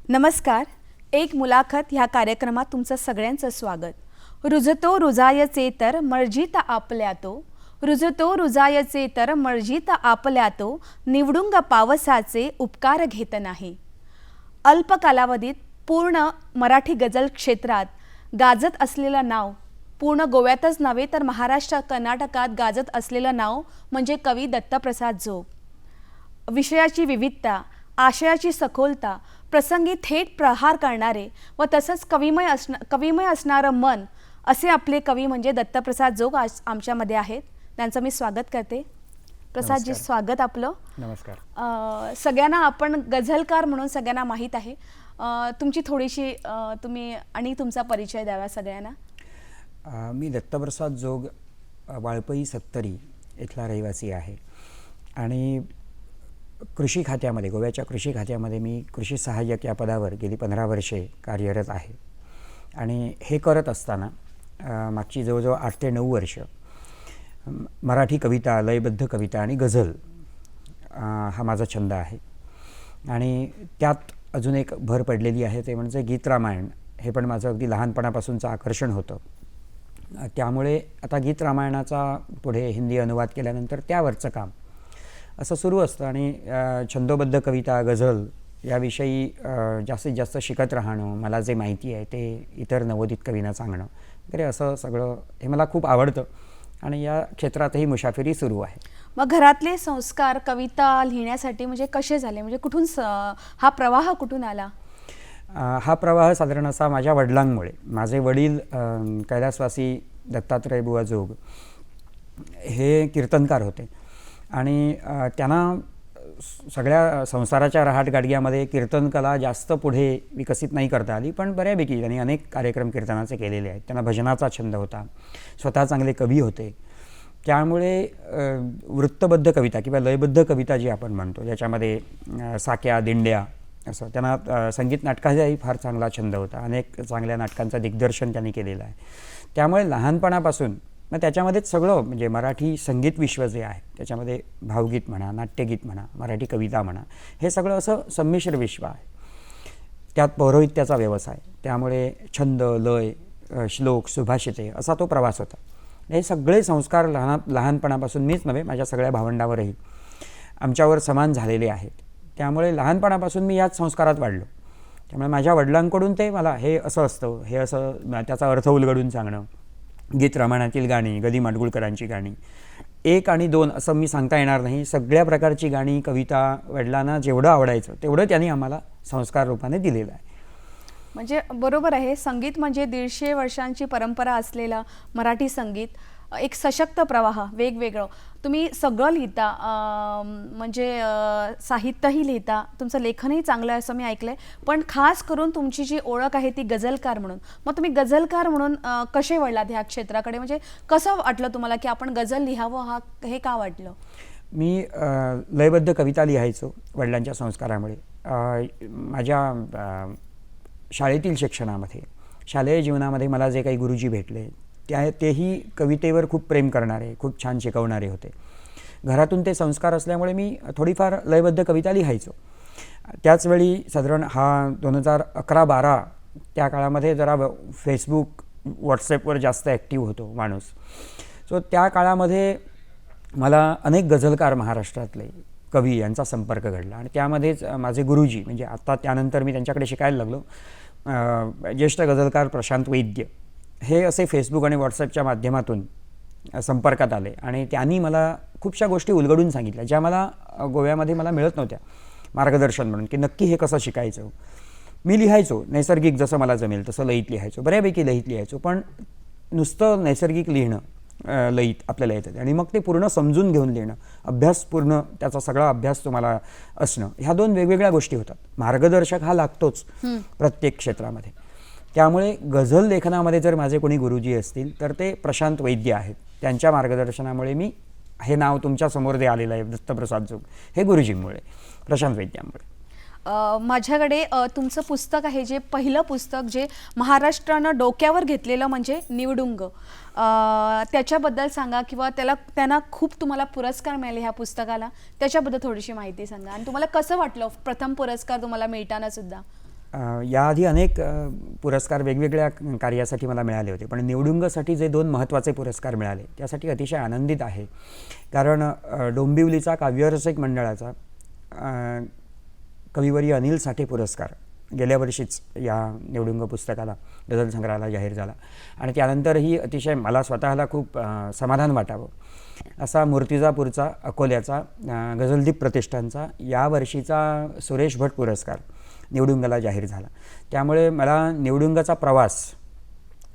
नमस्कार. एक मुलाखत ह्या कार्यक्रमात तुमचं सगळ्यांचं स्वागत. रुजतो रुजायचे तर मर्जीत आपल्या तो, रुजतो रुजायचे तर मर्जीत आपल्या तो, निवडुंग पावसाचे उपकार घेत नाही. अल्प कालावधीत पूर्ण मराठी गझल क्षेत्रात गाजत असलेलं नाव, पूर्ण गोव्यातच नव्हे तर महाराष्ट्र कर्नाटकात गाजत असलेलं नाव म्हणजे कवी दत्तप्रसाद जोग. विषयाची विविधता, आशयाची सखोलता, प्रसंगी थेट प्रहार करणारे व तसंच कविमय असणारं मन असे आपले कवी म्हणजे दत्तप्रसाद जोग आज आमच्यामध्ये आहेत. त्यांचं मी स्वागत करते. प्रसादजी, स्वागत आपलं. नमस्कार. सगळ्यांना आपण गझलकार म्हणून सगळ्यांना माहीत आहे. तुमची थोडीशी तुम्ही आणि तुमचा परिचय द्यावा सगळ्यांना. मी दत्तप्रसाद जोग वाळपई सत्तरी इथला रहिवासी आहे आणि कृषी खात्यामध्ये, गोव्याच्या कृषी खात्यामध्ये मी कृषी सहाय्यक या पदावर गेली 15 वर्षे कार्यरत आहे. आणि हे करत असताना मागची जवळजवळ 8 ते 9 वर्ष मराठी कविता, लयबद्ध कविता आणि गझल हा माझा छंद आहे. आणि त्यात अजून एक भर पडलेली आहे, ते म्हणजे गीत रामायण. हे पण माझं अगदी लहानपणापासूनचं आकर्षण होतं. त्यामुळे आता गीत रामायणाचा पुढे हिंदी अनुवाद केल्यानंतर त्यावरचं काम असं सुरू असतं. आणि छंदोबद्ध कविता, गझल याविषयी जास्तीत जास्त शिकत राहणं, मला जे माहिती आहे ते इतर नवोदित कवींना सांगणं वगैरे, असं सगळं हे मला खूप आवडतं. आणि या क्षेत्रातही मुसाफिरी सुरू आहे. मग घरातले संस्कार कविता लिहिण्यासाठी म्हणजे कसे झाले, म्हणजे कुठून हा प्रवाह कुठून आला? हा प्रवाह साधारण असा माझ्या वडिलांमुळे. माझे वडील कैलासवासी दत्तात्रय बुवा जोग हे कीर्तनकार होते आणि त्यांना सगळ्या संसाराच्या रहाटगाडग्यामध्ये कीर्तनकला जास्त पुढे विकसित नाही करता आली, पण बऱ्यापैकी त्यांनी अनेक कार्यक्रम कीर्तनाचे केलेले आहेत. त्यांना भजनाचा छंद होता, स्वतः चांगले कवी होते. त्यामुळे वृत्तबद्ध कविता किंवा लयबद्ध कविता जी आपण म्हणतो, ज्याच्यामध्ये साक्या, दिंड्या असं, त्यांना संगीत नाटकाचाही फार चांगला छंद होता. अनेक चांगल्या नाटकांचं दिग्दर्शन त्यांनी केलेलं आहे. त्यामुळे लहानपणापासून मग त्याच्यामध्येच सगळं म्हणजे मराठी संगीत विश्व जे आहे त्याच्यामध्ये भावगीत म्हणा, नाट्यगीत म्हणा, मराठी कविता म्हणा, हे सगळं असं संमिश्र विश्व आहे. त्यात पौरोहित्याचा व्यवसाय, त्यामुळे छंद, लय, श्लोक, सुभाषिते असा तो प्रवास होता. हे सगळे संस्कार लहानपणापासून मीच नव्हे, माझ्या सगळ्या भावंडावरही आमच्यावर समान झालेले आहेत. त्यामुळे लहानपणापासून मी याच संस्कारात वाढलो. त्यामुळे माझ्या वडिलांकडून ते मला हे असं असतं, हे असं, त्याचा अर्थ उलगडून सांगणं, गीत रामायणातील गाणी, गदी माडगुळकरांची गाणी, 1 आणि 2 असं मी सांगता येणार नाही, सगळ्या प्रकारची गाणी, कविता वडिलांना जेवढं आवडायचं तेवढं त्यांनी आम्हाला संस्कार रूपाने दिलेलं आहे. म्हणजे बरोबर आहे. संगीत म्हणजे 150 वर्षांची परंपरा असलेलं मराठी संगीत, एक सशक्त प्रवाह, वेगवेगळं. तुम्ही सगळं लिहिता, म्हणजे साहित्यही लिहिता, तुमचं लेखनही चांगलं आहे असं मी ऐकलं आहे. पण खास करून तुमची जी ओळख आहे ती गझलकार म्हणून. मग तुम्ही गझलकार म्हणून कसे वळलात ह्या क्षेत्राकडे? म्हणजे कसं वाटलं तुम्हाला की आपण गझल लिहावं, हे का वाटलं? मी लयबद्ध कविता लिहायचो वडिलांच्या संस्कारामुळे. माझ्या शाळेतील शिक्षणामध्ये, शालेय जीवनामध्ये मला जे काही गुरुजी भेटले तेही कवितेवर खूप प्रेम करणारे, खूप छान शिकवणारे होते. घरातून ते संस्कार असल्यामुळे मी थोडीफार लयबद्ध कविता लिहायचो. त्याचवेळी साधारण हा 2011-12 त्या काळामध्ये जरा फेसबुक, व्हॉट्सॲपवर जास्त ॲक्टिव्ह होतो माणूस. सो त्या काळामध्ये मला अनेक गझलकार महाराष्ट्रातले कवी यांचा संपर्क घडला. आणि त्यामध्येच माझे गुरुजी, म्हणजे आता त्यानंतर मी त्यांच्याकडे शिकायला लागलो, ज्येष्ठ गझलकार प्रशांत वैद्य, हे असे फेसबुक आणि व्हॉट्सॲपच्या माध्यमातून संपर्कात आले. आणि त्यांनी मला खूपशा गोष्टी उलगडून सांगितल्या, ज्या मला गोव्यामध्ये मला मिळत नव्हत्या, मार्गदर्शन म्हणून, की नक्की हे कसं शिकायचं. मी लिहायचो नैसर्गिक, जसं मला जमेल तसं लयीत लिहायचो, बऱ्यापैकी लयीत लिहायचो. पण नुसतं नैसर्गिक लिहिणं लयीत आपल्याला येतं आणि मग ते पूर्ण समजून घेऊन लिहिणं, अभ्यास, पूर्ण त्याचा सगळा अभ्यास तुम्हाला असणं, ह्या 2 वेगवेगळ्या गोष्टी होतात. मार्गदर्शक हा लागतोच प्रत्येक क्षेत्रामध्ये. त्यामुळे गझल लेखनामध्ये जर माझे कोणी गुरुजी असतील तर ते प्रशांत वैद्य आहेत. त्यांच्या मार्गदर्शनामुळे मी हे नाव तुमच्या समोर जे आलेलं आहे दत्तप्रसाद जोग, हे गुरुजींमुळे, प्रशांत वैद्यांमुळे. माझ्याकडे तुमचं पुस्तक आहे, जे पहिलं पुस्तक जे महाराष्ट्रानं डोक्यावर घेतलेलं म्हणजे निवडुंग. त्याच्याबद्दल सांगा, किंवा त्यांना खूप तुम्हाला पुरस्कार मिळाले ह्या पुस्तकाला, त्याच्याबद्दल थोडीशी माहिती सांगा. आणि तुम्हाला कसं वाटलं प्रथम पुरस्कार तुम्हाला मिळताना सुद्धा? याआधी अनेक पुरस्कार वेगवेगळ्या कार्यासाठी मला मिळाले होते, पण निवडुंगसाठी जे 2 महत्त्वाचे पुरस्कार मिळाले त्यासाठी अतिशय आनंदित आहे. कारण डोंबिवलीचा काव्यरसिक मंडळाचा कविवर्य अनिल साठे पुरस्कार गेल्या वर्षीच या निवडुंग पुस्तकाला, गझल संग्रहाला जाहीर झाला. आणि त्यानंतरही अतिशय मला स्वतःला खूप समाधान वाटावं असा मूर्तिजापूरचा, अकोल्याचा गझलदीप प्रतिष्ठानचा यावर्षीचा सुरेश भट पुरस्कार निवडुंगाला जाहीर झाला. त्यामुळे मला निवडुंगाचा प्रवास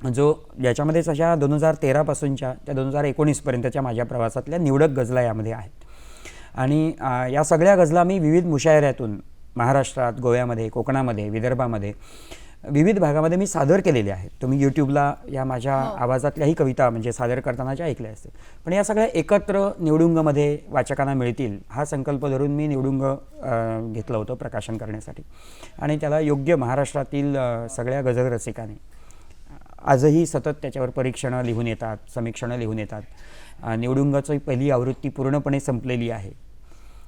जो ज्याच्यामध्येच अशा 2013 पासूनच्या त्या 2019 पर्यंतच्या माझ्या प्रवासातल्या निवडक गझला यामध्ये आहेत. आणि या सगळ्या गझला मी विविध मुशायऱ्यातून महाराष्ट्रात, गोव्यामध्ये, कोकणामध्ये, विदर्भामध्ये, विविध भागामध्ये मी सादर केलेले आहेत. तुम्ही यूट्यूबला या माझ्या आवाजातल्याही कविता म्हणजे सादर करतानाच्या ऐकल्या असतील. पण या सगळ्या एकत्र निवडुंगमध्ये वाचकांना मिळतील हा संकल्प धरून मी निवडुंग घेतलं होतं प्रकाशन करण्यासाठी. आणि त्याला योग्य महाराष्ट्रातील सगळ्या गझल रसिकाने आजही सतत त्याच्यावर परीक्षणं लिहून येतात, समीक्षणं लिहून येतात. निवडुंगाची पहिली आवृत्ती पूर्णपणे संपलेली आहे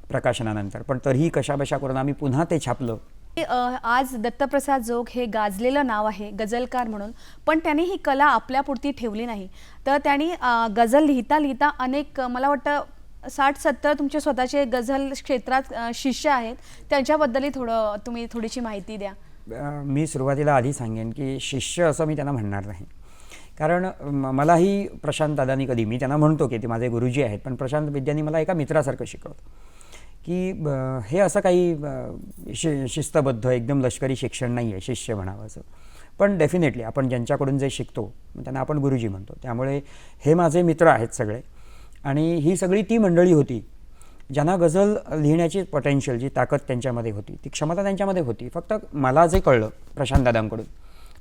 प्रकाशनानंतर, पण तरीही कशाबशा करून आम्ही पुन्हा ते छापलं. आज दत्तप्रसाद जोग हे गाजलेलं नाव आहे गझलकार म्हणून, पण त्यांनी ही कला आपल्यापुरती ठेवली नाही. तर त्यांनी गझल लिहिता लिहिता अनेक, मला वाटतं 60-70 तुमचे स्वतःचे गझल क्षेत्रात शिष्य आहेत, त्यांच्याबद्दलही तुम्ही थोडीशी माहिती द्या. मी सुरुवातीला आधी सांगेन की शिष्य असं मी त्यांना म्हणणार नाही. कारण मलाही प्रशांत दादांनी कधी, मी त्यांना म्हणतो की ते माझे गुरुजी आहेत, पण प्रशांत विद्यांनी मला एका मित्रासारखं शिकवलं की हे असं काही शिस्तबद्ध एकदम लष्करी शिक्षण नाही आहे शिष्य म्हणावं असं. पण डेफिनेटली आपण ज्यांच्याकडून जे शिकतो त्यांना आपण गुरुजी म्हणतो. त्यामुळे हे माझे मित्र आहेत सगळे. आणि ही सगळी ती मंडळी होती ज्यांना गझल लिहिण्याची पोटेन्शियल, जी ताकद त्यांच्यामध्ये होती, ती क्षमता त्यांच्यामध्ये होती. फक्त मला जे कळलं प्रशांत दादांकडून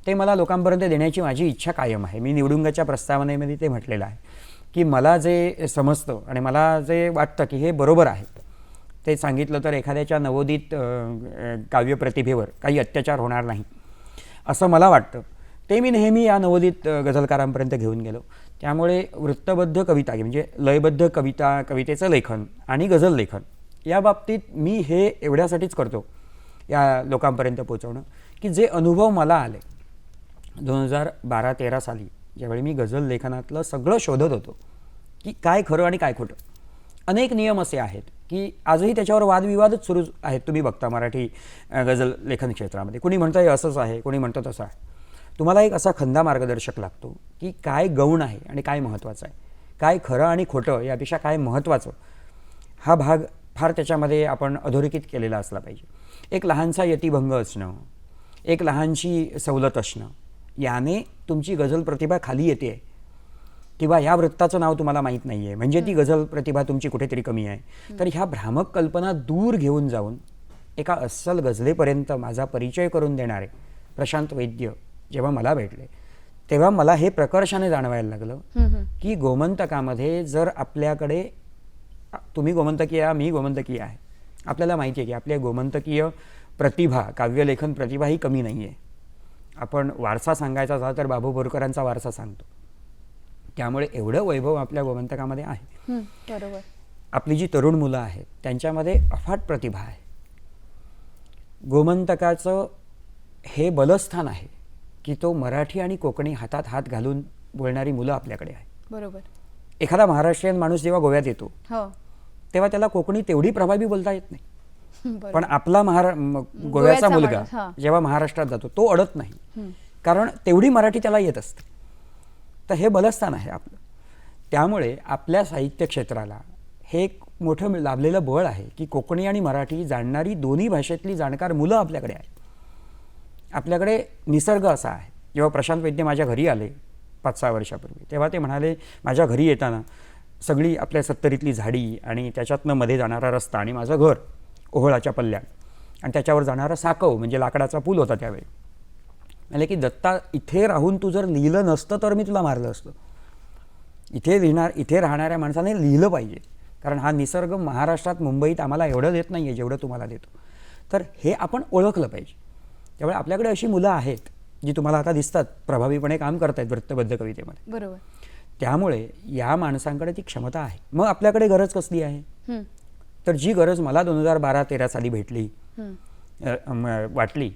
ते मला लोकांपर्यंत देण्याची माझी इच्छा कायम आहे. मी निवडुंगाच्या प्रस्तावनेमध्ये ते म्हटलेलं आहे की मला जे समजतं आणि मला जे वाटतं की हे बरोबर आहे ते सांगितलं तर एखाद्याच्या नवोदित काव्यप्रतिभेवर काही अत्याचार होणार नाही असं मला वाटतं. ते मी नेहमी या नवोदित गझलकारांपर्यंत घेऊन गेलो. त्यामुळे वृत्तबद्ध कविता म्हणजे लयबद्ध कविता, कवितेचं लेखन आणि गझल लेखन या बाबतीत मी हे एवढ्यासाठीच करतो या लोकांपर्यंत पोचवणं की जे अनुभव मला आले 2012-13 साली, ज्यावेळी मी गझल लेखनातलं सगळं शोधत होतो की काय खरं आणि काय खोटं. अनेक नियम असे आहेत की आजही त्याच्यावर वादविवादच सुरू आहेत. तुम्ही बघता मराठी गझल लेखन क्षेत्रामध्ये कोणी म्हणतं हे असंच आहे, कोणी म्हणतं तसं आहे. तुम्हाला एक असा खंदा मार्गदर्शक लागतो की काय गौण आहे आणि काय महत्त्वाचं आहे, काय खरं आणि खोटं यापेक्षा काय महत्त्वाचं, हा भाग फार त्याच्यामध्ये आपण अधोरेखित केलेला असला पाहिजे. एक लहानसा यतिभंग असणं, एक लहानशी सवलत असणं, याने तुमची गझल प्रतिभा खाली येते किंवा ह्या वृत्ताचं नाव तुम्हाला माहीत नाही आहे म्हणजे ती गझल प्रतिभा तुमची कुठेतरी कमी आहे. तर ह्या भ्रामक कल्पना दूर घेऊन जाऊन एका अस्सल गझलेपर्यंत माझा परिचय करून देणारे प्रशांत वैद्य जेव्हा मला भेटले तेव्हा मला हे प्रकर्षाने जाणवायला लागलं की गोमंतकामध्ये जर आपल्याकडे, तुम्ही गोमंतकीय, मी गोमंतकीय आहे, आपल्याला माहिती आहे की आपल्या गोमंतकीय प्रतिभा, काव्यलेखन प्रतिभा ही कमी नाही आहे. आपण वारसा सांगायचा झाला तर बाबू बोरकरांचा वारसा सांगतो. त्यामुळे एवढं वैभव आपल्या गोमंतकामध्ये आहे. बरोबर. आपली जी तरुण मुलं आहेत त्यांच्यामध्ये अफाट प्रतिभा आहे. गोमंतकाचं हे बलस्थान आहे की तो मराठी आणि कोकणी हातात हात घालून बोलणारी मुलं आपल्याकडे आहेत. बरोबर. एखादा महाराष्ट्रीयन माणूस जेव्हा गोव्यात येतो हो, तेव्हा त्याला कोकणी तेवढी प्रभावी बोलता येत नाही. बरोबर. पण आपला गोव्याचा गोव्याचा मुलगा माणूस, हां. जेव्हा महाराष्ट्रात जातो तो अडत नाही, कारण तेवढी मराठी त्याला येत असते. तर हे बलस्थान आहे आपलं. त्यामुळे आपल्या साहित्य क्षेत्राला हे एक मोठं लाभलेलं बळ आहे की कोकणी आणि मराठी जाणणारी दोन्ही भाषेतली जाणकार मुलं आपल्याकडे आहेत. आपल्याकडे निसर्ग असा आहे. जेव्हा प्रशांत वैद्य माझ्या घरी आले 5-6 वर्षापूर्वी, तेव्हा ते म्हणाले माझ्या घरी येताना सगळी आपल्या सत्तरीतली झाडी आणि त्याच्यातनं मध्ये जाणारा रस्ता आणि माझं घर ओहळाच्या पल्ल्यात आणि त्याच्यावर जाणारा साकव म्हणजे लाकडाचा पूल होता त्यावेळी. म्हणजे की दत्ता, इथे राहून तू जर लिहिलं नसतं तर मी तुला मारलं असतं. इथे राहणाऱ्या माणसाने लिहिलं पाहिजे, कारण हा निसर्ग महाराष्ट्रात, मुंबईत आम्हाला एवढं देत नाही आहे जेवढं तुम्हाला देतो. तर हे आपण ओळखलं पाहिजे. त्यामुळे आपल्याकडे अशी मुलं आहेत जी तुम्हाला आता दिसतात प्रभावीपणे काम करतायत वृत्तबद्ध कवितेमध्ये. बरोबर. त्यामुळे या माणसांकडे ती क्षमता आहे. मग आपल्याकडे गरज कसली आहे? हं, तर जी गरज मला 2012-13 साली भेटली, हं. वाटली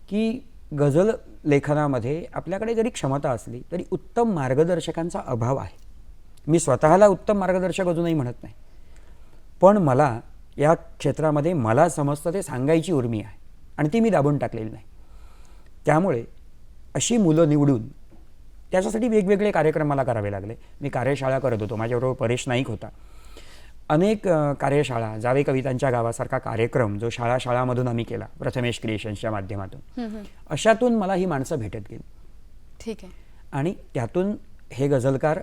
की गझल लेखनामध्ये आपल्याकडे जरी क्षमता असली तरी उत्तम मार्गदर्शकांचा अभाव आहे. मी स्वतःला उत्तम मार्गदर्शक अजूनही म्हणत नाही, पण मला या क्षेत्रामध्ये मला समजतं ते सांगायची उर्मी आहे आणि ती मी दाबून टाकलेली नाही. त्यामुळे अशी मुलं निवडून त्याच्यासाठी वेगवेगळे कार्यक्रम मला करावे लागले. मी कार्यशाळा करत होतो, माझ्याबरोबर परेश नाईक होता. अनेक कार्यशाळा, जावे कवितांच्या गावासारखा कार्यक्रम जो शाळामधून आम्ही केला प्रथमेश क्रिएशन्सच्या माध्यमातून. अशातून मला ही माणसं भेटत गेली. ठीक आहे. आणि त्यातून हे गझलकार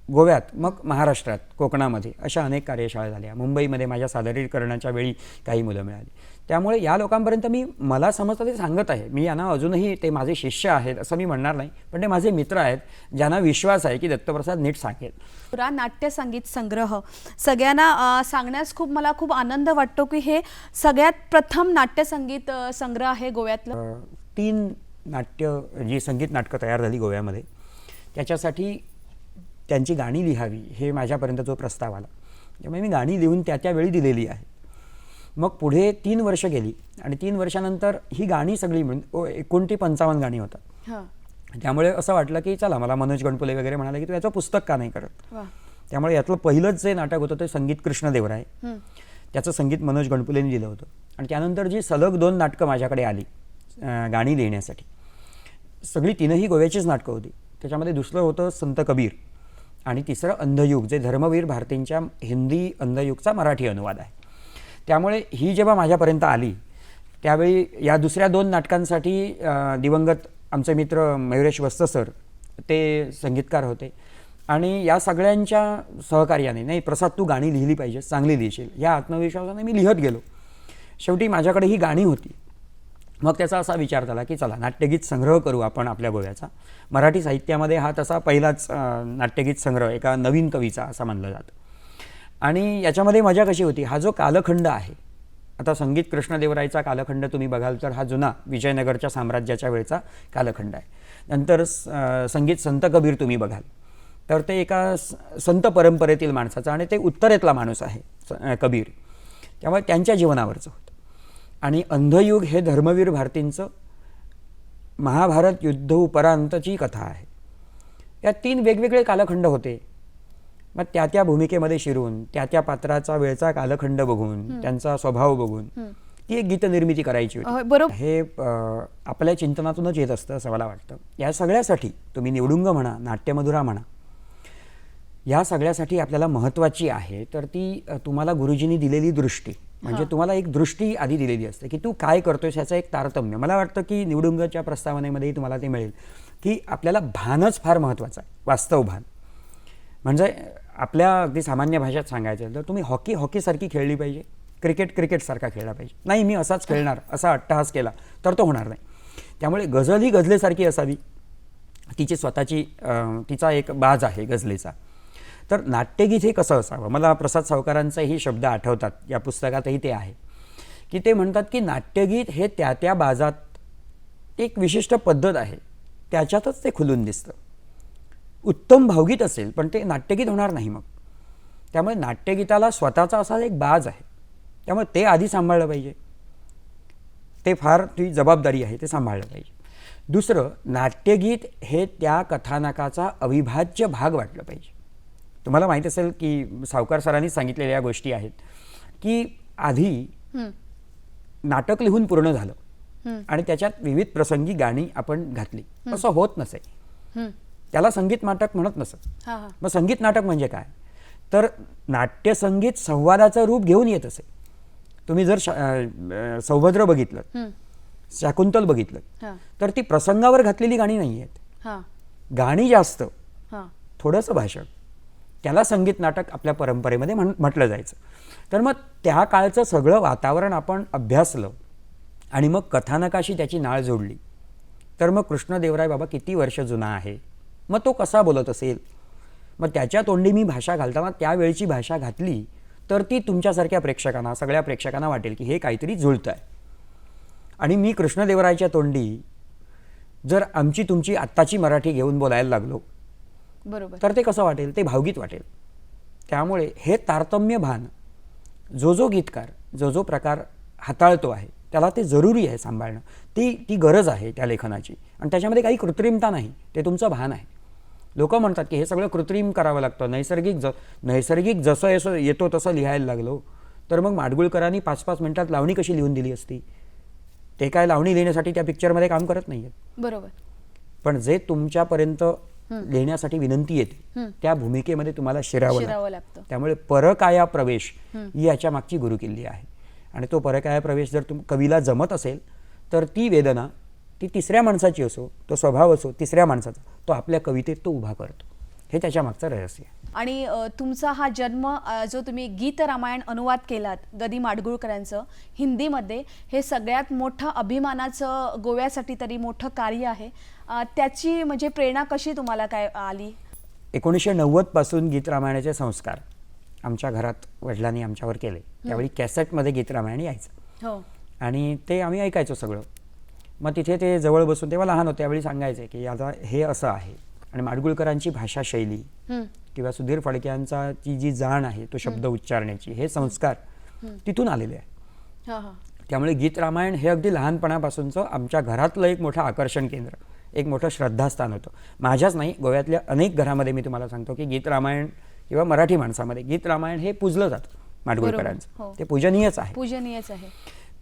गोव्यात, मग महाराष्ट्रात, कोकणामध्ये अशा अनेक कार्यशाळा झाल्या. मुंबईमध्ये माझ्या सादरीकरणाच्या वेळी काही मुलं मिळाली. त्यामुळे या लोकांपर्यंत मी मला समजतं ते सांगत आहे. मी यांना अजूनही ते माझे शिष्य आहेत असं मी म्हणणार नाही, पण ते माझे मित्र आहेत ज्यांना विश्वास आहे की दत्तप्रसाद नीट सांगेल. पुरा नाट्य संगीत संग्रह सगळ्यांना सांगण्यास मला खूप आनंद वाटतो की हे सगळ्यात प्रथम नाट्यसंगीत संग्रह आहे गोव्यातलं. 3 जी संगीत नाटकं तयार झाली गोव्यामध्ये, त्याच्यासाठी त्यांची गाणी लिहावी हे माझ्यापर्यंत जो प्रस्ताव आला, त्यामुळे मी गाणी लिहून त्यावेळी दिलेली आहे. मग पुढे 3 वर्ष गेली आणि 3 वर्षानंतर ही गाणी सगळी मिळून 59 गाणी होतात. हां. त्यामुळे असं वाटलं की चला, मला मनोज गणपुले वगैरे म्हणाले की तू याचं पुस्तक का नाही करत. वा. त्यामुळे यातलं पहिलंच जे नाटक होतं ते संगीत कृष्णदेवराय, त्याचं संगीत मनोज गणपुलेंनी दिलं होतं. आणि त्यानंतर जी सलग 2 नाटकं माझ्याकडे आली गाणी लिहिण्यासाठी, सगळी 3ही गोव्याचीच नाटकं होती. त्याच्यामध्ये दुसरं होतं संत कबीर आणि तिसरं अंधयुग, जे धर्मवीर भारतींच्या हिंदी अंधयुगचा मराठी अनुवाद आहे. त्यामुळे ही जेव्हा माझ्यापर्यंत आली त्यावेळी या दुसऱ्या 2 नाटकांसाठी दिवंगत आमचे मित्र मयुरेश वस्त सर ते संगीतकार होते आणि या सगळ्यांच्या सहकार्याने, नाही प्रसाद तू गाणी लिहिली पाहिजे, चांगली लिहिशील, या आत्मविश्वासाने मी लिहत गेलो. शेवटी माझ्याकडे ही गाणी होती. मग त्याचा असा विचार झाला की चला, नाट्यगीत संग्रह करू आपण आपल्या गोव्याचा. मराठी साहित्यामध्ये हा तसा पहिलाच नाट्यगीत संग्रह एका नवीन कवीचा असा मानलं जातं. आणि याच्यामध्ये मजा कशी होती, हा जो कालखंड आहे, आता संगीत कृष्णदेवरायचा कालखंड तुम्ही बघाल तर हा जुना विजयनगरच्या साम्राज्याच्या वेळचा कालखंड आहे. नंतर संगीत संत कबीर तुम्ही बघाल तर ते एका संत परंपरेतील माणसाचा, आणि ते उत्तरेतला माणूस आहे कबीर, त्यामुळे त्यांच्या जीवनावरचं होतं. आणि अंधयुग हे धर्मवीर भारतींचं महाभारत युद्ध उपरांतची कथा आहे. या 3 वेगवेगळे कालखंड होते. मग त्या भूमिकेमध्ये शिरून त्या पात्राचा वेळचा कालखंड बघून त्यांचा स्वभाव बघून ती एक गीतनिर्मिती करायची होती. बरोबर. हे आपल्या चिंतनातूनच येत असतं असं मला वाटतं. या सगळ्यासाठी तुम्ही निवडुंग म्हणा, नाट्यमधुरा म्हणा, या सगळ्यासाठी आपल्याला महत्त्वाची आहे तर ती तुम्हाला गुरुजींनी दिलेली दृष्टी. म्हणजे तुम्हाला एक दृष्टी आधी दिलेली असते की तू काय करतोयस याचं एक तारतम्य. मला वाटतं की निवडुंगच्या प्रस्तावनेमध्येही तुम्हाला ते मिळेल की आपल्याला भानच फार महत्त्वाचं आहे, वास्तव भान. म्हणजे आपल्या अगदी सामान्य भाषेत सांगायचं तर तुम्ही हॉकीसारखी खेळली पाहिजे, क्रिकेटसारखा खेळला पाहिजे. नाही मी असाच खेळणार असा अट्टहास केला तर तो होणार नाही. त्यामुळे गझल ही गझलेसारखी असावी, तिची स्वतःची तिचा एक बाज आहे गझलेचा. तर नाट्यगीत हे कसं असावं, मला प्रसाद सावकारांचेही शब्द आठवतात, या पुस्तकातही ते आहे की ते म्हणतात की नाट्यगीत हे त्या बाजात एक विशिष्ट पद्धत आहे, त्याच्यातच ते खुलून दिसतं. उत्तम भावगीत असेल पण ते नाट्यगीत होणार नाही मग. त्यामुळे नाट्यगीताला स्वतःचा असा एक बाज आहे, त्यामुळे ते आधी सांभाळलं पाहिजे. ते फार ती जबाबदारी आहे, ते सांभाळलं पाहिजे. दुसरं, नाट्यगीत हे त्या कथानकाचा अविभाज्य भाग वाटलं पाहिजे. तुम्हाला माहीत असेल की सावकार सरांनी सांगितलेल्या या गोष्टी आहेत की आधी नाटक लिहून पूर्ण झालं आणि त्याच्यात विविध प्रसंगी गाणी आपण घातली, असं होत नसे. त्याला संगीत नाटक म्हणत नसत. मग संगीत नाटक म्हणजे काय, तर नाट्यसंगीत संवादाचं रूप घेऊन येत असे. तुम्ही जर सौभद्र बघितलं, शाकुंतल बघितलं तर ती प्रसंगावर घातलेली गाणी नाही आहेत. गाणी जास्त, थोडंसं भाषण, त्याला संगीत नाटक आपल्या परंपरेमध्ये म्हटलं जायचं. तर मग त्या काळचं सगळं वातावरण आपण अभ्यासलं आणि मग कथानकाशी त्याची नाळ जोडली तर मग कृष्णदेवराय बाबा किती वर्ष जुना आहे, मग तो कसा बोलत असेल, मग त्याच्या तोंडी मी भाषा घालताना त्यावेळची भाषा घातली तर ती तुमच्यासारख्या प्रेक्षकांना, सगळ्या प्रेक्षकांना वाटेल की हे काहीतरी जुळतं आहे. आणि मी कृष्णदेवरायाच्या तोंडी जर आमची तुमची आत्ताची मराठी घेऊन बोलायला लागलो बरोबर. तर ते कसं वाटेल, ते भावगीत वाटेल. त्यामुळे हे तारतम्य भान जो गीतकार जो प्रकार हाताळतो आहे त्याला ते जरुरी आहे सांभाळणं. ती गरज आहे त्या लेखनाची. आणि त्याच्यामध्ये काही कृत्रिमता नाही, ते तुमचं भान आहे. लोक म्हणतात की हे सगळं कृत्रिम करावं लागतं, नैसर्गिक जसं येतो तसं लिहायला लागलो तर मग माडगुळकरांनी 5-5 मिनिटात लावणी कशी लिहून दिली असती. ते काय लावणी लिहिण्यासाठी त्या पिक्चरमध्ये काम करत नाही आहेत. बरोबर. पण जे तुमच्यापर्यंत लिहिण्यासाठी विनंती येते त्या भूमिकेमध्ये तुम्हाला शिरावं लागतं. त्यामुळे परकाया प्रवेश ही याच्या मागची गुरुकिल्ली आहे. आणि तो परकाया प्रवेश जर कवीला जमत असेल तर ती वेदना ती तिसऱ्या माणसाची असो, तो स्वभाव असो तिसऱ्या माणसाचा, तो आपल्या कवितेत तो उभा करतो. हे त्याच्या मागचं रहस्य आहे. आणि तुमचा हा जन्म जो तुम्ही गीत रामायण अनुवाद केलात गदी माडगुळकरांचं हिंदीमध्ये, हे सगळ्यात मोठं अभिमानाचं गोव्यासाठी तरी मोठं कार्य आहे. त्याची म्हणजे प्रेरणा कशी तुम्हाला काय आली? 1990 पासून गीत रामायणाचे संस्कार आमच्या घरात वडिलांनी आमच्यावर केले. त्यावेळी कॅसेटमध्ये गीत रामायण यायचं. हो. आणि ते आम्ही ऐकायचो सगळं. मग तिथे ते जवळ बसून, तेव्हा लहान होते, त्यावेळी सांगायचे की आता हे असं आहे. आणि माडगुळकरांची भाषा शैली किंवा सुधीर फडक्यांचा जी जाण आहे तो शब्द उच्चारण्याची, हे संस्कार तिथून आलेले आहे. त्यामुळे गीत रामायण हे अगदी लहानपणापासूनचं आमच्या घरातलं एक मोठं आकर्षण केंद्र, एक मोठं श्रद्धास्थान होतं. माझ्याच नाही, गोव्यातल्या अनेक घरामध्ये मी तुम्हाला सांगतो की गीत रामायण किंवा मराठी माणसामध्ये गीत रामायण हे पूजलं जातं माडगुळकरांचं. ते पूजनीयच आहे.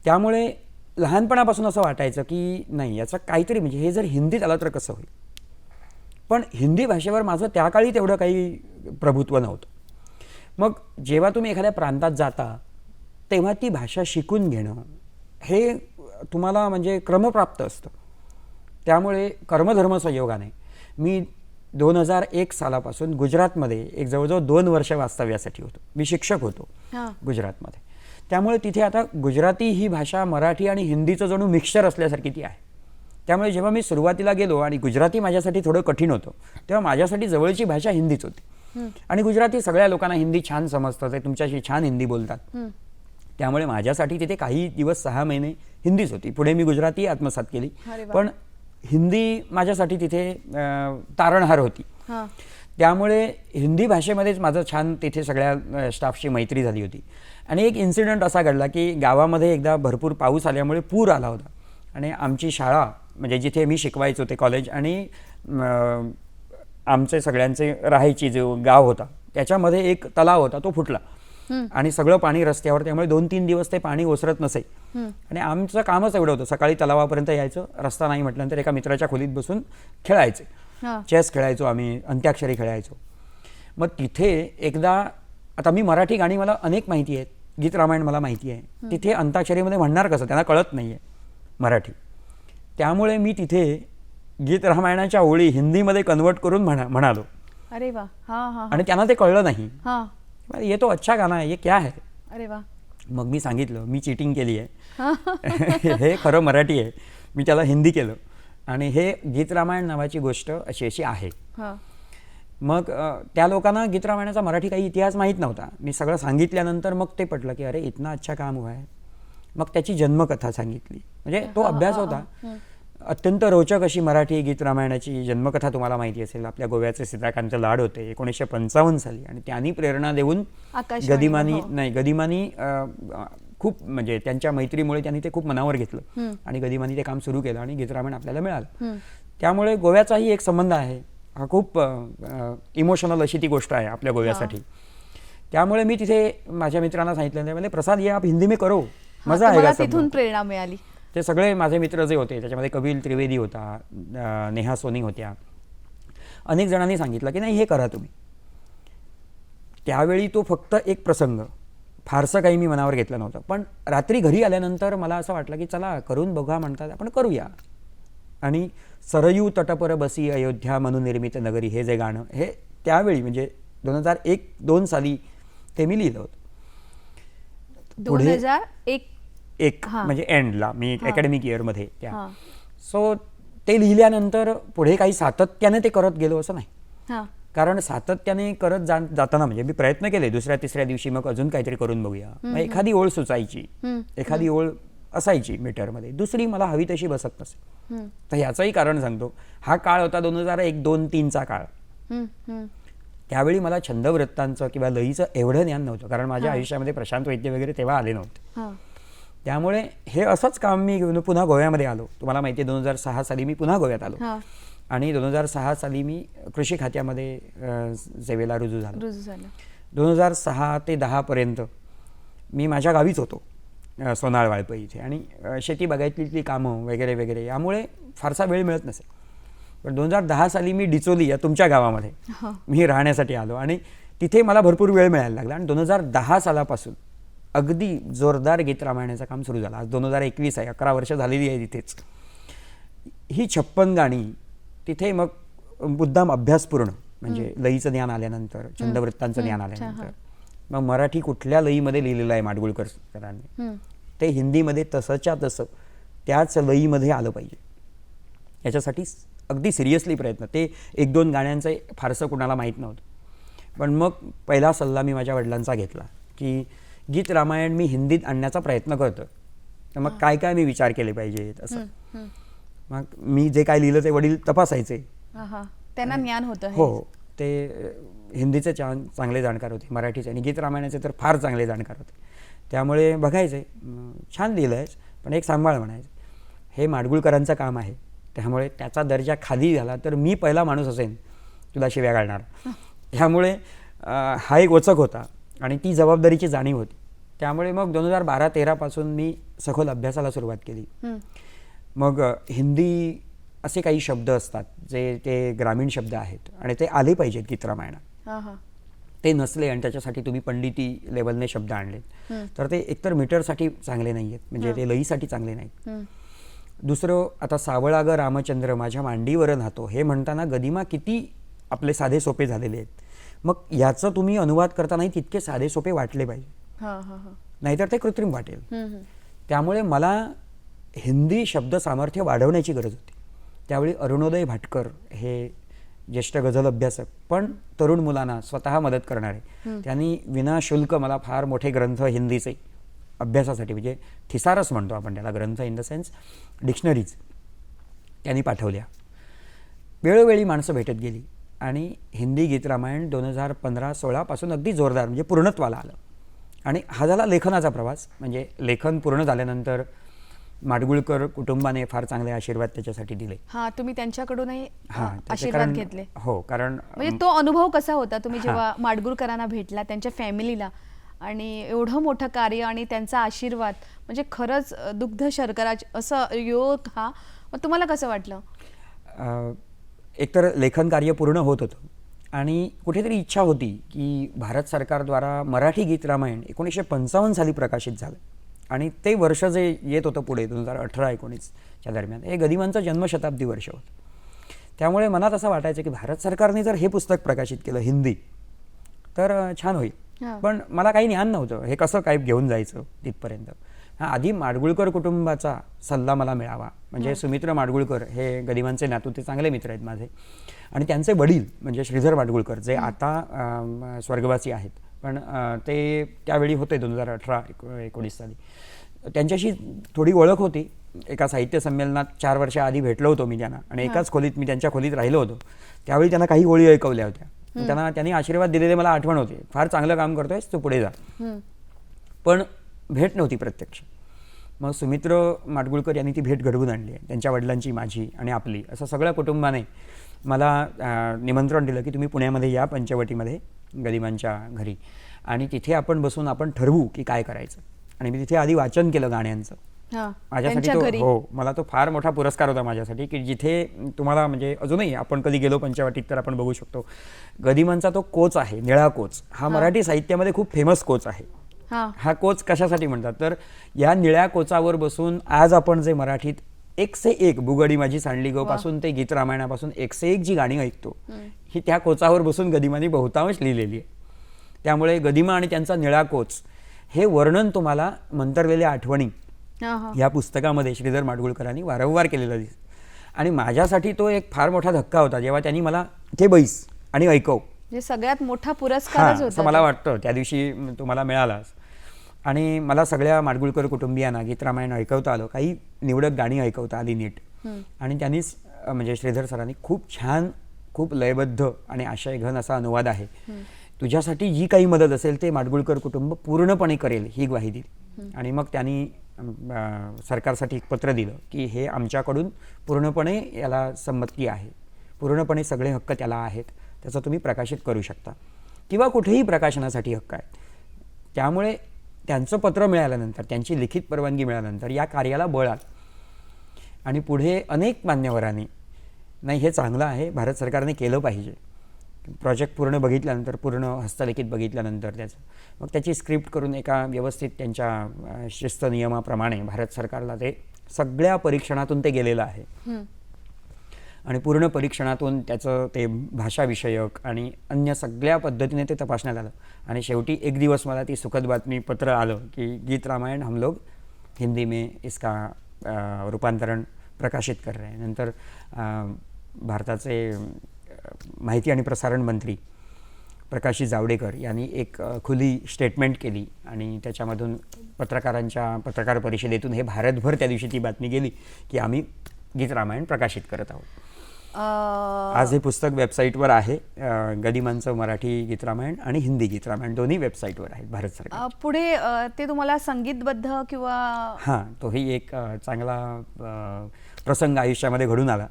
त्यामुळे लहानपणापासून असं वाटायचं की नाही, याचं काहीतरी म्हणजे हे जर हिंदीत आलं तर कसं होईल. पण हिंदी भाषेवर माझं त्या काळी तेवढं काही प्रभुत्व नव्हतं. मग जेव्हा तुम्ही एखाद्या प्रांतात जाता तेव्हा ती भाषा शिकून घेणं हे तुम्हाला म्हणजे क्रमप्राप्त असतं. त्यामुळे कर्मधर्म संयोगाने मी 2001 सालापासून गुजरातमध्ये एक जवळजवळ 2 वर्ष वास्तव्यासाठी होतो. मी शिक्षक होतो गुजरातमध्ये. त्यामुळे तिथे आता गुजराती ही भाषा मराठी आणि हिंदीचं जणू मिक्सचर असल्यासारखी ती आहे. त्यामुळे जेव्हा मी सुरुवातीला गेलो आणि गुजराती माझ्यासाठी थोडं कठीण होतं, तेव्हा माझ्यासाठी जवळची भाषा हिंदीच होती. आणि गुजराती सगळ्या लोकांना हिंदी छान समजतं, ते तुमच्याशी छान हिंदी बोलतात. त्यामुळे माझ्यासाठी तिथे काही दिवस 6 महिने हिंदीच होती. पुढे मी गुजराती आत्मसात केली, पण हिंदी माझ्यासाठी तिथे तारणहार होती. त्यामुळे हिंदी भाषेमध्येच माझं छान तिथे सगळ्या स्टाफशी मैत्री झाली होती. आणि एक इन्सिडेंट असा घडला की गावामध्ये एकदा भरपूर पाऊस आल्यामुळे पूर आला होता. आणि आमची शाळा म्हणजे जिथे मी शिकवायचो ते कॉलेज आणि आमचे सगळ्यांचे राहायची जो गाव होता त्याच्यामध्ये एक तलाव होता, तो फुटला. आणि सगळं पाणी रस्त्यावर, त्यामुळे 2-3 दिवस ते पाणी ओसरत नसे. आणि आमचं कामच एवढं होतं, सकाळी तलावापर्यंत यायचं, रस्ता नाही म्हटल्यानंतर एका मित्राच्या खोलीत बसून खेळायचे, चेस खेळायचो आम्ही, अंत्याक्षरी खेळायचो. मग तिथे एकदा, आता मी मराठी गाणी मला अनेक माहिती आहेत, गीत रामायण मला माहिती आहे, तिथे अंताक्षरीमध्ये म्हणणार कसं, त्यांना कळत नाही आहे मराठी. त्यामुळे मी तिथे गीत रामायणाच्या ओळी हिंदीमध्ये कन्वर्ट करून म्हणालो. अरे वा. आणि त्यांना ते कळलं नाही. ये तो अच्छा गाना है, ये क्या है. अरे वा. मग मी सांगितलं मी चीटिंग केली आहे, हे खरं मराठी आहे, मी त्याला हिंदी केलं. आणि हे गीत रामायण नावाची गोष्ट अशी आहे. मग त्या लोकांना गीत रामायणाचा मराठी काही इतिहास माहीत नव्हता. मी सगळं सांगितल्यानंतर मग ते पटलं की अरे इतना अच्छा काम हुआ है. मग त्याची जन्मकथा सांगितली, म्हणजे तो अभ्यास होता. अत्यंत रोचक अशी मराठी गीत रामायणाची जन्मकथा तुम्हाला माहिती असेल. आपल्या गोव्याचे सीताकांत लाड होते 1955 साली, आणि त्यांनी प्रेरणा देऊन गदिमानी खूप म्हणजे त्यांच्या मैत्रीमुळे त्यांनी ते खूप मनावर घेतलं आणि गदिमानी ते काम सुरू केलं आणि गीत रामायण आपल्याला मिळालं. त्यामुळे गोव्याचाही एक संबंध आहे हा, खूप इमोशनल अशी ती गोष्ट आहे आपल्या गोव्यासाठी. त्यामुळे मी तिथे माझ्या मित्रांना सांगितलं, म्हणजे प्रसाद ये आप हिंदी में करो, मजा आएगा. तिथून प्रेरणा मिळाली. ते सगळे माझे मित्र जे होते त्याच्यामध्ये कपिल त्रिवेदी होता, नेहा सोनी होत्या, अनेक जणांनी सांगितलं की नाही हे करा तुम्ही. त्यावेळी तो फक्त एक प्रसंग, फारसं काही मी मनावर घेतलं नव्हतं. पण रात्री घरी आल्यानंतर मला असं वाटलं की चला करून बघा, म्हणतात आपण करूया. आणि सरयू तटपर बसी अयोध्या मनुनिर्मित नगरी हे जे गाणं, हे त्यावेळी म्हणजे 2001-2 साली ते मी लिहिलं होतं. 2001 म्हणजे एंडला, मी अकॅडमिक इयरमध्ये त्या. सो ते लिहिल्यानंतर पुढे काही सातत्याने ते करत गेलो असं नाही, कारण सातत्याने करत जाताना म्हणजे मी प्रयत्न केले, 2ऱ्या-3ऱ्या दिवशी मग अजून काहीतरी करून बघूया, एखादी ओळ सुचायची, एखादी ओळ असायची मीटरमध्ये, दुसरी मला हवी तशी बसत नसे. तर ह्याचंही कारण सांगतो. हा काळ होता 2001, 2, 3चा काळ. त्यावेळी मला छंदवृत्तांचं किंवा लयीचं एवढं ज्ञान नव्हतं, कारण माझ्या आयुष्यामध्ये प्रशांत वैद्य वगैरे तेव्हा आले नव्हते. त्यामुळे हे असंच काम मी घेऊन पुन्हा गोव्यामध्ये आलो. तुम्हाला माहिती आहे 2006 साली मी पुन्हा गोव्यात आलो आणि 2006 साली मी कृषी खात्यामध्ये सेवेला रुजू झालो. 2006 ते 10 पर्यंत मी माझ्या गावीच होतो, सोनाळ वाळपई इथे, आणि शेती बागायतली कामं वगैरे वगैरे यामुळे फारसा वेळ मिळत नसे. पण 2010 साली मी डिचोली या तुमच्या गावामध्ये मी राहण्यासाठी आलो आणि तिथे मला भरपूर वेळ मिळायला लागला. आणि 2010 सालापासून अगदी जोरदार गीत रामायणाचं काम सुरू झालं. आज 2021 आहे, 11 वर्ष झालेली आहे तिथेच. ही 56 गाणी तिथे मग मुद्दाम अभ्यासपूर्ण, म्हणजे लयीचं ज्ञान आल्यानंतर, छंदवृत्तांचं ज्ञान आल्यानंतर मग मराठी कुठल्या लयीमध्ये लिहिलेलं आहे माडगुळकर सरांनी, ते हिंदीमध्ये तसंच्या तसं त्याच लयीमध्ये आलं पाहिजे. याच्यासाठी अगदी सिरियसली प्रयत्न. ते 1-2 गाण्यांचं फारसं कुणाला माहीत नव्हतं. पण मग पहिला सल्ला मी माझ्या वडिलांचा घेतला की गीत रामायण मी हिंदीत आणण्याचा प्रयत्न करतो, तर मग काय काय मी विचार केले पाहिजेत असं. मग मी जे काय लिहिलं ते वडील तपासायचे. त्यांना ज्ञान होतं. हो, ते हिंदीचे चांगले जाणकार होते, मराठीचे आणि गीत रामायणाचे तर फार चांगले जाणकार होते. त्यामुळे बघायचे, छान लिहिलं आहेस पण एक सांभाळ म्हणायचं, हे माडगुळकरांचं काम आहे, त्यामुळे त्याचा दर्जा खाली झाला तर मी पहिला माणूस असेन तुला शिव्या घालणार. त्यामुळे हा एक वचक होता आणि ती जबाबदारीची जाणीव होती. त्यामुळे मग 2012-13 पासून मी सखोल अभ्यासाला सुरुवात केली. मग हिंदी असे काही शब्द असतात जे ते ग्रामीण शब्द आहेत आणि ते आले पाहिजेत गीत रामायणात. ते नसले आणि त्याच्यासाठी तुम्ही पंडिती लेवलने शब्द आणलेत तर ते एकतर मीटरसाठी चांगले नाही आहेत, म्हणजे ते लईसाठी चांगले नाहीत. दुसरं, आता सावळा ग रामचंद्र माझ्या मांडीवर नाहतो हे म्हणताना गदिमा किती आपले साधे सोपे झालेले आहेत. मग याचं तुम्ही अनुवाद करतानाही तितके साधे सोपे वाटले पाहिजे, नाहीतर ते कृत्रिम वाटेल. त्यामुळे मला हिंदी शब्द सामर्थ्य वाढवण्याची गरज होती. त्यावेळी अरुणोदय भाटकर हे ज्येष्ठ गझल अभ्यासक पण तरुण मुलांना स्वतः मदत करणारे, त्यांनी विनाशुल्क मला फार मोठे ग्रंथ हिंदीचे अभ्यासासाठी, म्हणजे थिसारस म्हणतो आपण त्याला, ग्रंथ इन द सेन्स डिक्शनरीज त्यांनी पाठवल्या. वेळोवेळी माणसं भेटत गेली आणि हिंदी गीत रामायण 2015-16 पासून अगदी जोरदार म्हणजे पूर्णत्वाला आलं. आणि हा झाला लेखनाचा प्रवास. म्हणजे लेखन पूर्ण झाल्यानंतर माडगुळकर कुटुंबाने फार चांगले आशीर्वाद त्याच्यासाठी दिले. तुम्ही त्यांच्याकडूनही त्याचे आशीर्वाद घेतले. हो, कारण म्हणजे तो अनुभव कसा होता तुम्ही जेव्हा माडगुळकरांना भेटला, त्यांच्या फॅमिलीला, आणि एवढं मोठं कार्य आणि त्यांचा आशीर्वाद, म्हणजे खरंच दुग्ध शर्कराज असं योग. तुम्हाला कसं वाटलं? एकतर लेखन कार्य पूर्ण होत होतं आणि कुठेतरी इच्छा होती की भारत सरकारद्वारा मराठी गीत रामायण 1955 साली प्रकाशित झालं आणि ते वर्ष जे येत होतं पुढे 2018-19च्या दरम्यान, हे गदिमांचं जन्मशताब्दी वर्ष होतं. त्यामुळे मनात असं वाटायचं की भारत सरकारने जर हे पुस्तक प्रकाशित केलं हिंदी तर छान होईल. पण मला काही ज्ञान नव्हतं हे कसं काय घेऊन जायचं तिथपर्यंत. आधी माडगुळकर कुटुंबाचा सल्ला मला मिळावा. म्हणजे सुमित्र माडगुळकर हे गदिमांचे नातू, ते चांगले मित्र आहेत माझे, आणि त्यांचे वडील म्हणजे श्रीधर माडगुळकर जे आता स्वर्गवासी आहेत, पण ते त्यावेळी होते 2018-19 साली. त्यांच्याशी थोडी ओळख होती. एका साहित्य संमेलनात 4 वर्ष आधी भेटलो होतो मी त्यांना आणि एकाच खोलीत मी त्यांच्या खोलीत राहिलो होतो. त्यावेळी त्यांना काही ओळी ऐकवल्या होत्या. त्यांनी आशीर्वाद दिलेले मला आठवण होते, फार चांगलं काम करतोयस तू, पुढे जा. पण भेट नव्हती प्रत्यक्ष. मग सुमित्र माडगुळकर यांनी ती भेट घडवून आणली आहे, त्यांच्या वडिलांची, माझी आणि आपली, असं सगळ्या कुटुंबाने मला निमंत्रण दिलं की तुम्ही पुण्यामध्ये या पंचवटीमध्ये गदिमांच्या घरी, आणि तिथे आपण बसून आपण ठरवू की काय करायचं. आणि मी तिथे आधी वाचन केलं गाण्यांचं. माझ्यासाठी तो मला तो फार मोठा पुरस्कार होता माझ्यासाठी, की जिथे तुम्हाला म्हणजे अजूनही आपण कधी गेलो पंचवटीत तर आपण बघू शकतो गदिमांचा तो कोच आहे, निळा कोच. हा मराठी साहित्यामध्ये खूप फेमस कोच आहे. हा कोच कशासाठी म्हणतात तर या निळ्या कोचावर बसून आज आपण जे मराठीत 101 बुगडी माझी सांडली गो पासून ते गीत रामायणापासून 101 जी गाणी ऐकतो, ही त्या कोचावर बसून गदिमांनी बहुतांश लिहिलेली आहे. त्यामुळे गदिमा आणि त्यांचा निळा कोच हे वर्णन तुम्हाला मंतरलेल्या आठवणी या पुस्तकामध्ये श्रीधर माडगुळकरांनी वारंवार केलेलं दिसतं. आणि माझ्यासाठी तो एक फार मोठा धक्का होता जेव्हा त्यांनी मला इथे बैस आणि ऐकव, सगळ्यात मोठा पुरस्कारच होता असं मला वाटतं त्या दिवशी तुम्हाला मिळाला. आणि मला सगळ्या माडगुळकर कुटुंबियांना गीत रामायण ऐकवता आलं, काही निवडक गाणी ऐकवता आली नीट. आणि त्यांनीच म्हणजे श्रीधर सरांनी खूप छान, खूप लयबद्ध आणि आशयघन असा अनुवाद आहे. तुझ्यासाठी जी काही मदत असेल ते माडगुळकर कुटुंब पूर्णपणे करेल ही ग्वाही दिली. आणि मग त्यांनी सरकारसाठी एक पत्र दिलं की हे आमच्याकडून पूर्णपणे याला संमती आहे, पूर्णपणे सगळे हक्क त्याला आहेत, त्याचं तुम्ही प्रकाशित करू शकता किंवा कुठेही प्रकाशनासाठी हक्क आहे. त्यामुळे त्यांचं पत्र मिळाल्यानंतर, त्यांची लिखित परवानगी मिळाल्यानंतर या कार्याला बळ आलं. आणि पुढे अनेक मान्यवरांनी नाही हे चांगलं आहे, भारत सरकारने केलं पाहिजे. प्रोजेक्ट पूर्ण बघितल्यानंतर, पूर्ण हस्तलिखित बघितल्यानंतर मग त्याची स्क्रिप्ट करून एका व्यवस्थित त्यांच्या शिस्त नियमाप्रमाणे भारत सरकारला ते सगळ्या परीक्षणातून ते गेलेलं आहे. आणि पूर्ण परीक्षणातून त्याचं ते भाषाविषयक आणि अन्य सगळ्या पद्धतीने ते तपासण्यात आलं. आणि शेवटी एक दिवस मला ती सुखद बातमी पत्र आलं की गीत रामायण हम लोग हिंदी में इसका रूपांतरण प्रकाशित कर रहे हैं. नंतर भारताचे माहिती आणि प्रसारण मंत्री प्रकाशजी जावडेकर यांनी एक खुली स्टेटमेंट केली आणि त्याच्यामधून पत्रकार परिषदेतून हे भारतभर त्या दिवशी ती बातमी गेली की आम्ही गीत रामायण प्रकाशित करत आहोत. आज हे पुस्तक वेबसाईटवर आहे. गदिमांचं मराठी गीत रामायण आणि हिंदी गीत रामायण दोन्ही वेबसाईटवर आहेत भारत सरकार. पुढे ते तुम्हाला संगीतबद्ध किंवा हां, तोही एक चांगला प्रसंग आयुष्यामध्ये घडून आला.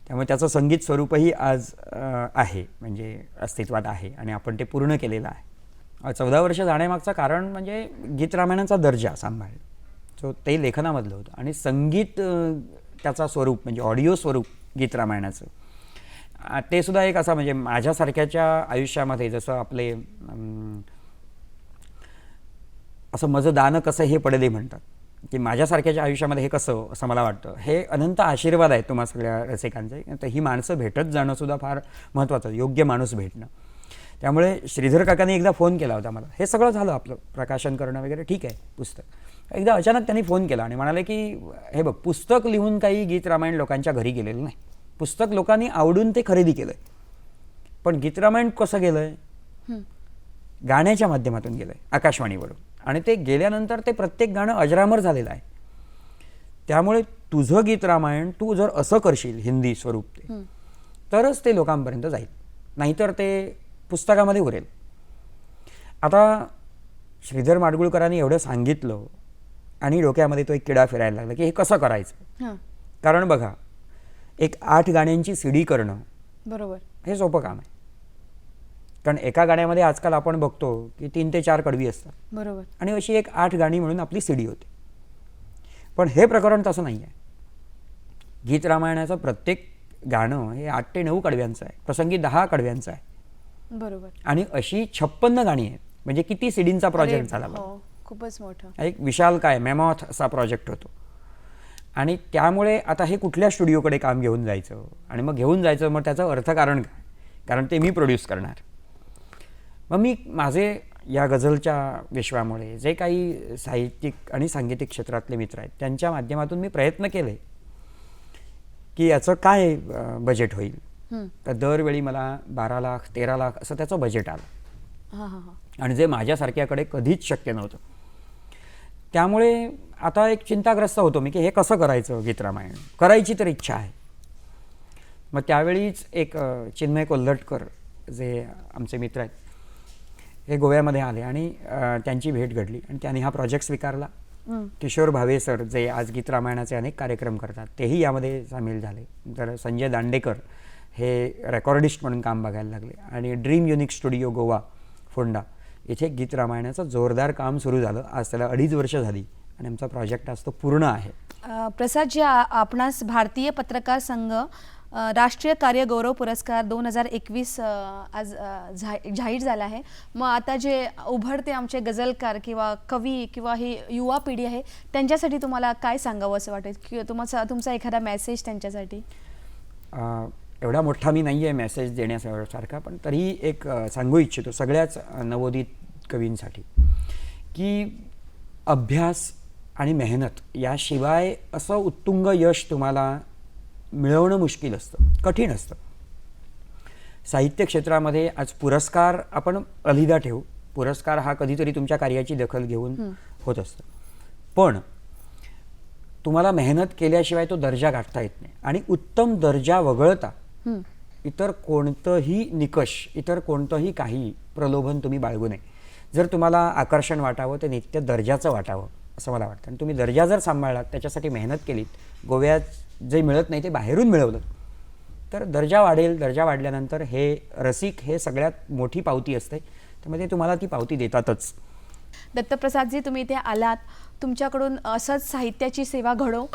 त्यामुळे त्याचं संगीत स्वरूपही आज आहे, म्हणजे अस्तित्वात आहे आणि आपण ते पूर्ण केलेलं आहे. 14 वर्ष जाण्यामागचं कारण म्हणजे गीत रामायणाचा दर्जा सांभाळ, सो ते लेखनामधलं होतं. आणि संगीत त्याचा स्वरूप म्हणजे ऑडिओ स्वरूप गीत रामायणाचं ते सुद्धा एक असा म्हणजे माझ्यासारख्याच्या आयुष्यामध्ये जसं आपले असं माझं दान कसं हे पडदे म्हणतात की माझ्यासारख्याच्या आयुष्यामध्ये हे कसं असं मला वाटतं. हे अनंत आशीर्वाद आहेत तुम्हा सगळ्या रसिकांचे. तर ही माणसं भेटत जाणं सुद्धा फार महत्त्वाचं, योग्य माणूस भेटणं. त्यामुळे श्रीधर काकांनी एकदा फोन केला होता मला. हे सगळं झालं आपलं प्रकाशन करणं वगैरे ठीक आहे पुस्तक. एकदा अचानक त्यांनी फोन केला आणि म्हणाले की हे बघ, पुस्तक लिहून काही गीत रामायण लोकांच्या घरी गेलेलं नाही. पुस्तक लोकांनी आवडून ते खरेदी केलं आहे. पण गीत रामायण कसं गेलं आहे? गाण्याच्या माध्यमातून गेलं आहे आकाशवाणीवरून. आणि ते गेल्यानंतर ते प्रत्येक गाणं अजरामर झालेलं आहे. त्यामुळे तुझं गीत रामायण तू जर असं करशील हिंदी स्वरूप ते, तरच ते लोकांपर्यंत जाईल, नाहीतर ते पुस्तकामध्ये उरेल. आता श्रीधर माडगुळकरांनी एवढं सांगितलं आणि डोक्यामध्ये तो एक किडा फिरायला लागला की हे कसं करायचं. कारण बघा, एक 8 गाण्यांची CD करणं बरोबर हे सोपं काम आहे. कारण एका गाण्यामध्ये आजकाल आपण बघतो की 3 ते 4 कडवी असतात. बरोबर. आणि अशी एक 8 गाणी म्हणून आपली CD होते. पण हे प्रकरण तसं नाही आहे. गीत रामायणाचं प्रत्येक गाणं हे 8 ते 9 कडव्यांचं आहे, प्रसंगी 10 कडव्यांचं आहे. बरोबर. आणि अशी 56 गाणी आहेत. म्हणजे किती CDंचा प्रोजेक्ट झाला बघा. खूपच मोठा, एक विशाल काय मेमॉथ असा प्रोजेक्ट होतो. आणि त्यामुळे आता हे कुठल्या स्टुडिओकडे काम घेऊन जायचं आणि मग घेऊन जायचं, मग त्याचं अर्थकारण काय, कारण ते मी प्रोड्यूस करणार. मग मी माझे या गझलच्या विश्वामुळे जे काही साहित्यिक आणि सांगीतिक क्षेत्रातले मित्र आहेत त्यांच्या माध्यमातून मी प्रयत्न केले की याचं काय बजेट होईल. तर दरवेळी मला 12 लाख 13 लाख असं त्याचं बजेट आलं. आणि जे माझ्यासारख्याकडे कधीच शक्य नव्हतं. त्यामुळे आता एक चिंताग्रस्त होतो मी की हे कसं करायचं. गीत रामायण करायची तर इच्छा आहे. मग त्यावेळीच एक चिन्मय कोल्हटकर जे आमचे मित्र आहेत हे गोव्यामध्ये आले आणि त्यांची भेट घडली आणि त्यांनी हा प्रोजेक्ट स्वीकारला. किशोर भावे सर जे आज गीत रामायणाचे अनेक कार्यक्रम करतात तेही यामध्ये सामील झाले. तर संजय दांडेकर हे रेकॉर्डिस्ट म्हणून काम बघायला लागले. आणि dream unique studio Goa Phonda इथे गीत रामायणाचं जोरदार काम सुरू झालं. आज त्याला 2.5 वर्ष झाली आणि आमचा प्रोजेक्ट आज तो पूर्ण आहे. प्रसादजी, आपणास भारतीय पत्रकार संघ राष्ट्रीय कार्य गौरव पुरस्कार 2021 आज जाहीर झाला आहे. मग आता जे उभरते आमचे गझलकार किंवा कवी किंवा ही युवा पिढी आहे त्यांच्यासाठी तुम्हाला काय सांगावं असं वाटेल किंवा तुमचा एखादा मेसेज त्यांच्यासाठी? एवढा मोठा मी नाही आहे मेसेज देण्यासारखा, पण तरीही एक सांगू इच्छितो सगळ्याच नवोदित कवींसाठी की अभ्यास आणि मेहनत याशिवाय असं उत्तुंग यश तुम्हाला मिळवणं मुश्किल असतं, कठीण असतं. साहित्य क्षेत्रामध्ये आज पुरस्कार आपण अलिदा ठेवू, पुरस्कार हा कधीतरी तुमच्या कार्याची दखल घेऊन होत असतो. पण तुम्हाला मेहनत केल्याशिवाय तो दर्जा गाठता येत नाही. आणि उत्तम दर्जा वगळता इतर कोणतंही निकष, इतर कोणतंही काही प्रलोभन तुम्ही बाळगू नये. जर तुम्हाला आकर्षण वाटावं ते नित्य दर्जाचं वाटावं असं मला वाटतं. आणि तुम्ही दर्जा जर सांभाळलात, त्याच्यासाठी मेहनत केलीत, गोव्यात जे मिळत नाही ते बाहेरून मिळवलं, तर दर्जा वाढेल. दर्जा वाढल्यानंतर हे रसिक हे सगळ्यात मोठी पावती असते, त्यामध्ये तुम्हाला ती पावती देतातच. दत्तप्रसादजी, तुम्ही इथे आलात, तुमच्याकडून असंच साहित्याची सेवा घडो.